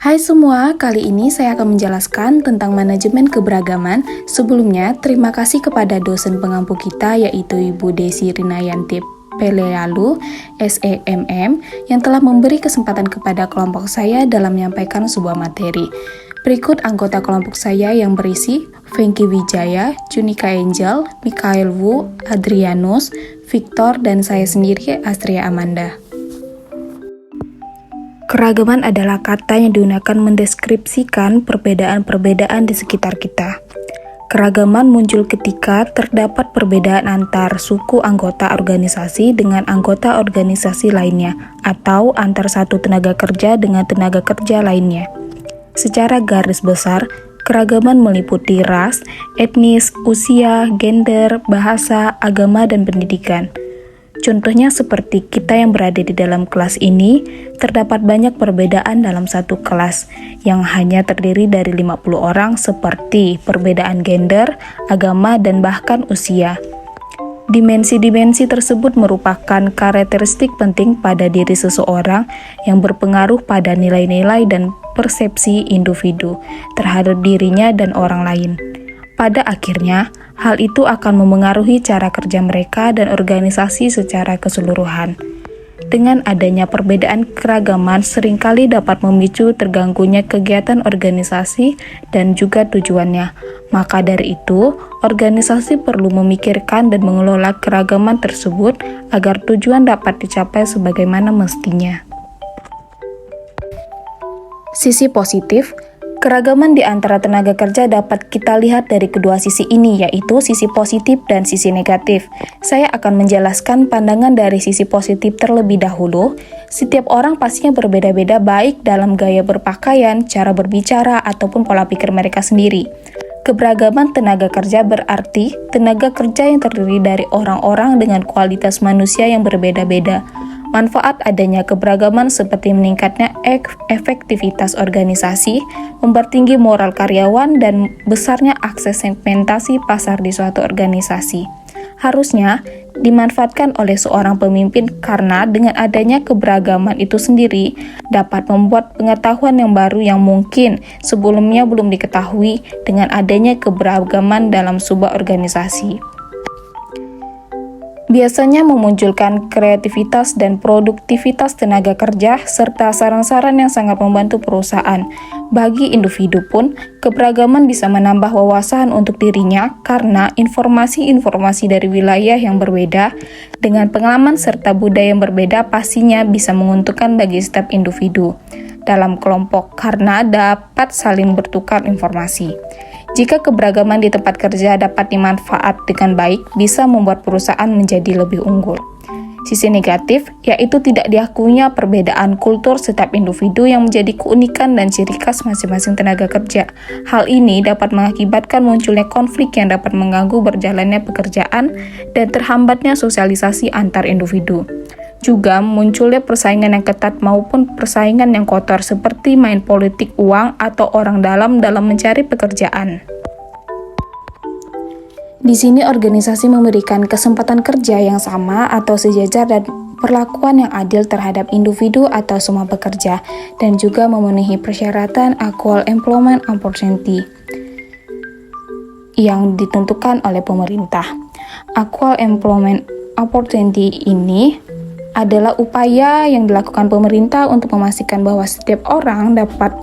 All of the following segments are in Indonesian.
Hai semua, kali ini saya akan menjelaskan tentang manajemen keberagaman. Sebelumnya, terima kasih kepada dosen pengampu kita yaitu Ibu Desi Rinayanti Pelealu, SEMM, yang telah memberi kesempatan kepada kelompok saya dalam menyampaikan sebuah materi. Berikut anggota kelompok saya yang berisi Fengki Wijaya, Junika Angel, Mikael Wu, Adrianus, Victor, dan saya sendiri, Astria Amanda. Keragaman adalah kata yang digunakan mendeskripsikan perbedaan-perbedaan di sekitar kita. Keragaman muncul ketika terdapat perbedaan antar suku anggota organisasi dengan anggota organisasi lainnya, atau antar satu tenaga kerja dengan tenaga kerja lainnya. Secara garis besar, keragaman meliputi ras, etnis, usia, gender, bahasa, agama, dan pendidikan. Contohnya seperti kita yang berada di dalam kelas ini, terdapat banyak perbedaan dalam satu kelas yang hanya terdiri dari 50 orang seperti perbedaan gender, agama, dan bahkan usia. Dimensi-dimensi tersebut merupakan karakteristik penting pada diri seseorang yang berpengaruh pada nilai-nilai dan persepsi individu terhadap dirinya dan orang lain. Pada akhirnya, hal itu akan memengaruhi cara kerja mereka dan organisasi secara keseluruhan. Dengan adanya perbedaan keragaman seringkali dapat memicu terganggunya kegiatan organisasi dan juga tujuannya. Maka dari itu, organisasi perlu memikirkan dan mengelola keragaman tersebut agar tujuan dapat dicapai sebagaimana mestinya. Sisi positif, keragaman di antara tenaga kerja dapat kita lihat dari kedua sisi ini, yaitu sisi positif dan sisi negatif. Saya akan menjelaskan pandangan dari sisi positif terlebih dahulu. Setiap orang pastinya berbeda-beda baik dalam gaya berpakaian, cara berbicara, ataupun pola pikir mereka sendiri. Keberagaman tenaga kerja berarti tenaga kerja yang terdiri dari orang-orang dengan kualitas manusia yang berbeda-beda. Manfaat adanya keberagaman seperti meningkatnya efektivitas organisasi, mempertinggi moral karyawan, dan besarnya akses segmentasi pasar di suatu organisasi. Harusnya dimanfaatkan oleh seorang pemimpin karena dengan adanya keberagaman itu sendiri dapat membuat pengetahuan yang baru yang mungkin sebelumnya belum diketahui dengan adanya keberagaman dalam sebuah organisasi. Biasanya memunculkan kreativitas dan produktivitas tenaga kerja, serta saran-saran yang sangat membantu perusahaan. Bagi individu pun, keberagaman bisa menambah wawasan untuk dirinya karena informasi-informasi dari wilayah yang berbeda, dengan pengalaman serta budaya yang berbeda pastinya bisa menguntungkan bagi setiap individu dalam kelompok karena dapat saling bertukar informasi. Jika keberagaman di tempat kerja dapat dimanfaat dengan baik, bisa membuat perusahaan menjadi lebih unggul. Sisi negatif, yaitu tidak diakuinya perbedaan kultur setiap individu yang menjadi keunikan dan ciri khas masing-masing tenaga kerja. Hal ini dapat mengakibatkan munculnya konflik yang dapat mengganggu berjalannya pekerjaan dan terhambatnya sosialisasi antar individu. Juga munculnya persaingan yang ketat maupun persaingan yang kotor seperti main politik uang atau orang dalam mencari pekerjaan. Di sini organisasi memberikan kesempatan kerja yang sama atau sejajar dan perlakuan yang adil terhadap individu atau semua pekerja dan juga memenuhi persyaratan Equal Employment Opportunity yang ditentukan oleh pemerintah. Equal Employment Opportunity ini adalah upaya yang dilakukan pemerintah untuk memastikan bahwa setiap orang dapat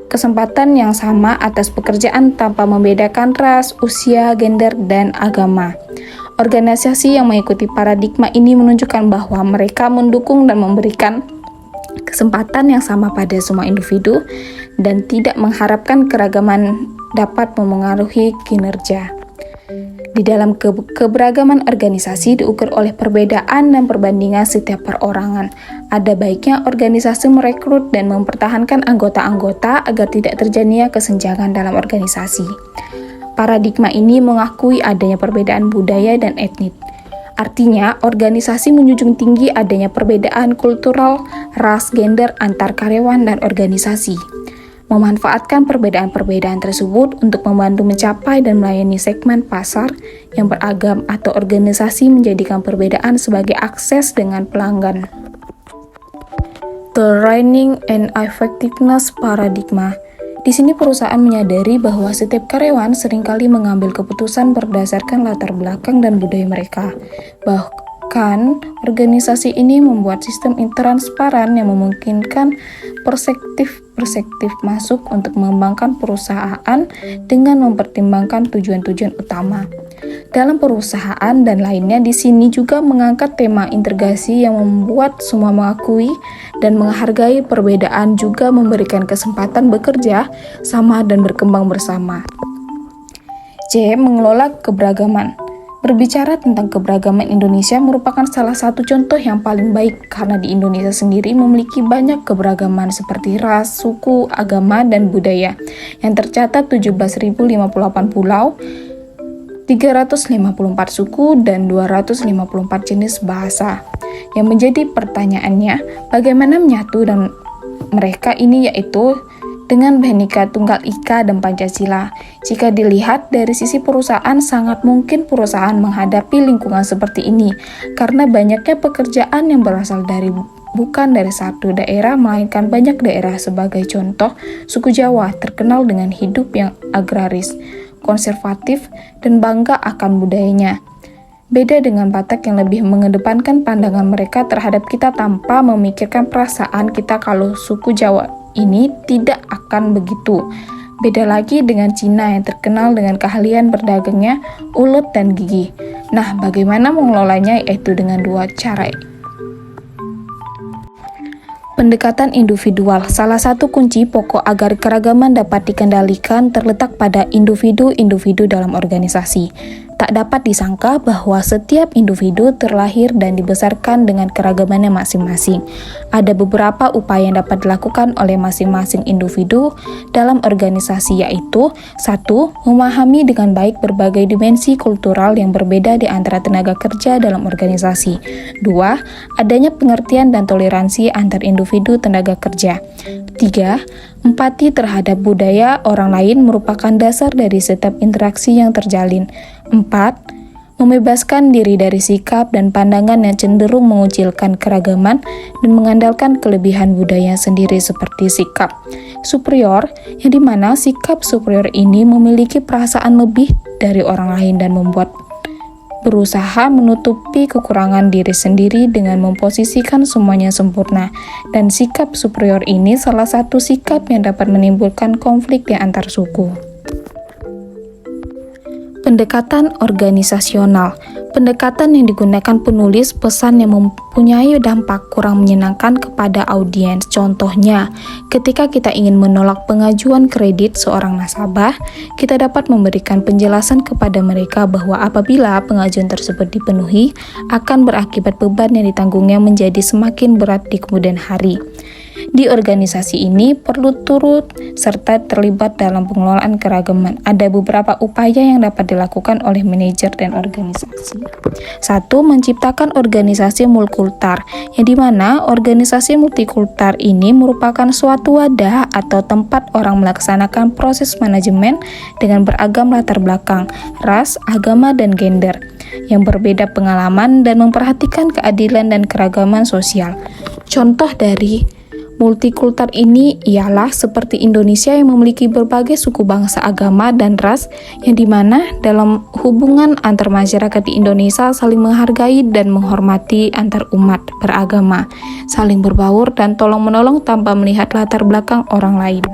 kesempatan yang sama atas pekerjaan tanpa membedakan ras, usia, gender, dan agama. Organisasi yang mengikuti paradigma ini menunjukkan bahwa mereka mendukung dan memberikan kesempatan yang sama pada semua individu dan tidak mengharapkan keragaman dapat memengaruhi kinerja. Di dalam keberagaman organisasi diukur oleh perbedaan dan perbandingan setiap perorangan. Ada baiknya organisasi merekrut dan mempertahankan anggota-anggota agar tidak terjadinya kesenjangan dalam organisasi. Paradigma ini mengakui adanya perbedaan budaya dan etnis. Artinya, organisasi menjunjung tinggi adanya perbedaan kultural, ras, gender antar karyawan dan organisasi. Memanfaatkan perbedaan-perbedaan tersebut untuk membantu mencapai dan melayani segmen pasar yang beragam atau organisasi menjadikan perbedaan sebagai akses dengan pelanggan. The Training and Effectiveness Paradigma. Di sini perusahaan menyadari bahwa setiap karyawan seringkali mengambil keputusan berdasarkan latar belakang dan budaya mereka. Bahkan, organisasi ini membuat sistem transparan yang memungkinkan perspektif masuk untuk mengembangkan perusahaan dengan mempertimbangkan tujuan-tujuan utama. Dalam perusahaan dan lainnya, di sini juga mengangkat tema integrasi yang membuat semua mengakui dan menghargai perbedaan, juga memberikan kesempatan bekerja sama dan berkembang bersama. C. Mengelola keberagaman. Berbicara tentang keberagaman, Indonesia merupakan salah satu contoh yang paling baik karena di Indonesia sendiri memiliki banyak keberagaman seperti ras, suku, agama, dan budaya yang tercatat 17.058 pulau, 354 suku, dan 254 jenis bahasa. Yang menjadi pertanyaannya, bagaimana menyatu dan mereka ini, yaitu dengan Bhinneka Tunggal Ika dan Pancasila. Jika dilihat dari sisi perusahaan, sangat mungkin perusahaan menghadapi lingkungan seperti ini karena banyaknya pekerjaan yang berasal dari bukan dari satu daerah melainkan banyak daerah. Sebagai contoh, suku Jawa terkenal dengan hidup yang agraris, konservatif, dan bangga akan budayanya. Beda dengan Batak yang lebih mengedepankan pandangan mereka terhadap kita tanpa memikirkan perasaan kita. Kalau suku Jawa ini tidak akan begitu. Beda lagi dengan Cina yang terkenal dengan keahlian berdagangnya, ulet dan gigih. Nah, bagaimana mengelolanya? Yaitu dengan dua cara. Pendekatan individual. Salah satu kunci pokok agar keragaman dapat dikendalikan terletak pada individu-individu dalam organisasi. Tak dapat disangka bahwa setiap individu terlahir dan dibesarkan dengan keragamannya masing-masing. Ada beberapa upaya yang dapat dilakukan oleh masing-masing individu dalam organisasi, yaitu 1. Memahami dengan baik berbagai dimensi kultural yang berbeda di antara tenaga kerja dalam organisasi. 2. Adanya pengertian dan toleransi antar individu tenaga kerja. 3. Empati terhadap budaya orang lain merupakan dasar dari setiap interaksi yang terjalin. 4. Membebaskan diri dari sikap dan pandangan yang cenderung mengucilkan keragaman dan mengandalkan kelebihan budaya sendiri seperti sikap superior, yang dimana sikap superior ini memiliki perasaan lebih dari orang lain dan membuat berusaha menutupi kekurangan diri sendiri dengan memposisikan semuanya sempurna. Dan sikap superior ini salah satu sikap yang dapat menimbulkan konflik di antar suku. Pendekatan organisasional. Pendekatan yang digunakan penulis pesan yang mempunyai dampak kurang menyenangkan kepada audiens. Contohnya, ketika kita ingin menolak pengajuan kredit seorang nasabah, kita dapat memberikan penjelasan kepada mereka bahwa apabila pengajuan tersebut dipenuhi, akan berakibat beban yang ditanggungnya menjadi semakin berat di kemudian hari. Di organisasi ini perlu turut serta terlibat dalam pengelolaan keragaman. Ada beberapa upaya yang dapat dilakukan oleh manajer dan organisasi. 1. Menciptakan organisasi multikultur, yang dimana organisasi multikultur ini merupakan suatu wadah atau tempat orang melaksanakan proses manajemen dengan beragam latar belakang, ras, agama, dan gender yang berbeda pengalaman dan memperhatikan keadilan dan keragaman sosial. Contoh dari multikultur ini ialah seperti Indonesia yang memiliki berbagai suku bangsa, agama, dan ras, yang dimana dalam hubungan antar masyarakat di Indonesia saling menghargai dan menghormati antar umat beragama, saling berbaur dan tolong-menolong tanpa melihat latar belakang orang lain.